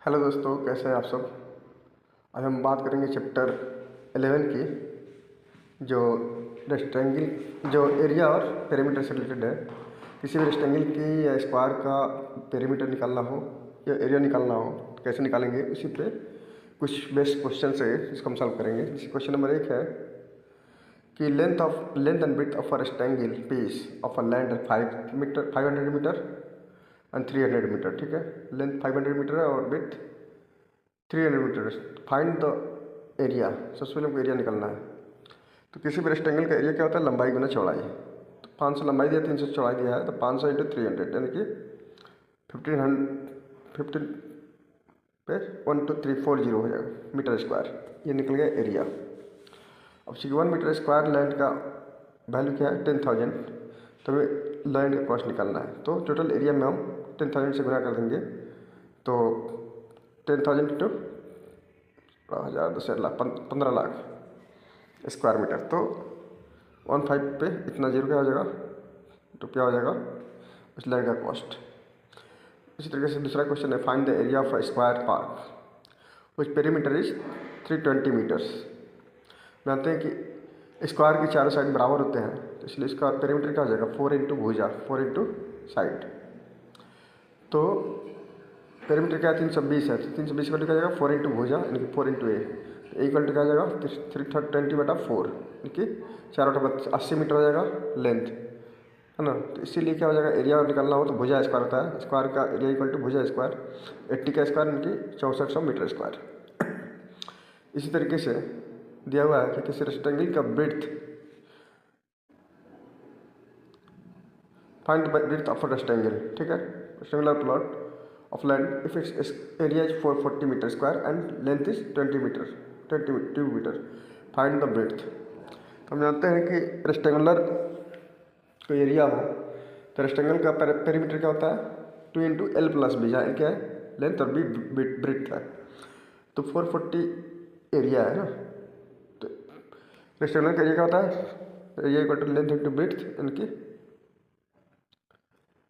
Hello दोस्तों, कैसे हैं आप सब। आज हम बात करेंगे चैप्टर 11 की, जो रेक्टेंगल जो एरिया और पेरीमीटर से रिलेटेड है। किसी भी रेक्टेंगल की या स्क्वायर का पेरीमीटर निकालना हो या एरिया निकालना हो तो कैसे निकालेंगे, उसी पे कुछ बेस्ट क्वेश्चन है जिसको हम सॉल्व करेंगे। जैसे क्वेश्चन नंबर 1 है कि length and width of a rectangle piece of a land 500 metre and 300 metre. ठीक है, लेंथ 500 मीटर है और width 300 metre. Find the area. सबसे पहले हमको एरिया निकालना है। तो किसी भी रेक्टेंगल का एरिया क्या होता है? लंबाई गुना चौड़ाई। तो 500 लंबाई दिया, 300 चौड़ाई दिया है, तो 500 इंटू 300 यानी कि 15 पे 1234 हो जाएगा मीटर स्क्वायर। ये निकल गया एरिया। अब चूँकि 1 मीटर स्क्वायर लैंड का वैल्यू क्या है? 10,000। तो हमें लैंड का कॉस्ट निकालना है। तो टोटल एरिया में हम 10,000 से गुना कर देंगे। तो 10,000 into 10,000 10 lakh 15 lakh square metre. तो 15 पे इतना जीरो क्या हो जाएगा? रुपया हो जाएगा उस लैंड का कॉस्ट। इसी तरीके से दूसरा क्वेश्चन है, find the area of square park which perimeter is 320 metres. जानते हैं कि स्क्वायर की चारों साइड बराबर होते हैं, तो इसलिए इसका पेरीमीटर क्या हो जाएगा? 4 इंटू भुजा, 4 इंटू साइड। तो पेरीमीटर क्या है? 320 है, तो 320 का क्या जाएगा? 4 इंटू भुजा यानी कि 4 इंटू ए इक्वल टू क्या जाएगा? 320/4 यानी कि 4/80 मीटर हो जाएगा लेंथ, है ना। तो इसीलिए क्या हो जाएगा? एरिया निकालना हो तो भुजा स्क्वायर होता है। स्क्वायर का एरिया इक्वल टू भुजा स्क्वायर, 80 का स्क्वायर यानी कि 6400 मीटर स्क्वायर। इसी तरीके से दिया हुआ है कि किसी रेक्टेंगल का breadth, find the breadth of a rectangle. ठीक है, rectangular plot of land if its area is 440 meter square and length is 22 meter. Find the breadth। तो हम जानते हैं कि रेक्टेंगुलर कोई एरिया हो तो रेक्टेंगल का पेरीमीटर क्या होता है? 2 इंटू एल प्लस बी, जहाँ क्या है? लेंथ और बी ब्रेड्थ है। तो 440 एरिया है ना, तो रेक्टेंगुलर का एरिया क्या होता है? Area equal to length into breadth, यानी कि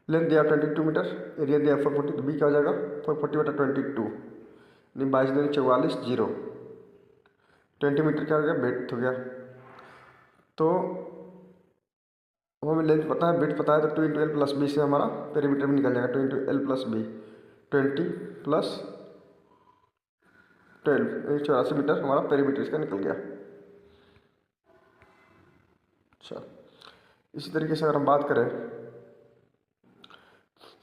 लेंथ दिया 22 मीटर, एरिया दिया 440, तो बी क्या हो जाएगा? 440/22 यानी 22×44 जीरो। 20 मीटर क्या हो गया? ब्रेड्थ हो गया। तो अब हमें लेंथ पता है, ब्रेड्थ पता है, तो 2 इंटू एल प्लस बी से हमारा पेरीमीटर भी निकल जाएगा। 2 into L plus B, 20 plus 12 84 metre हमारा पेरीमीटर इसका निकल गया। अच्छा, इसी तरीके से अगर हम बात करें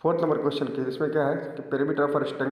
4th नंबर क्वेश्चन की, इसमें क्या है कि पेरीमीटर ऑफ रेक्टेंगल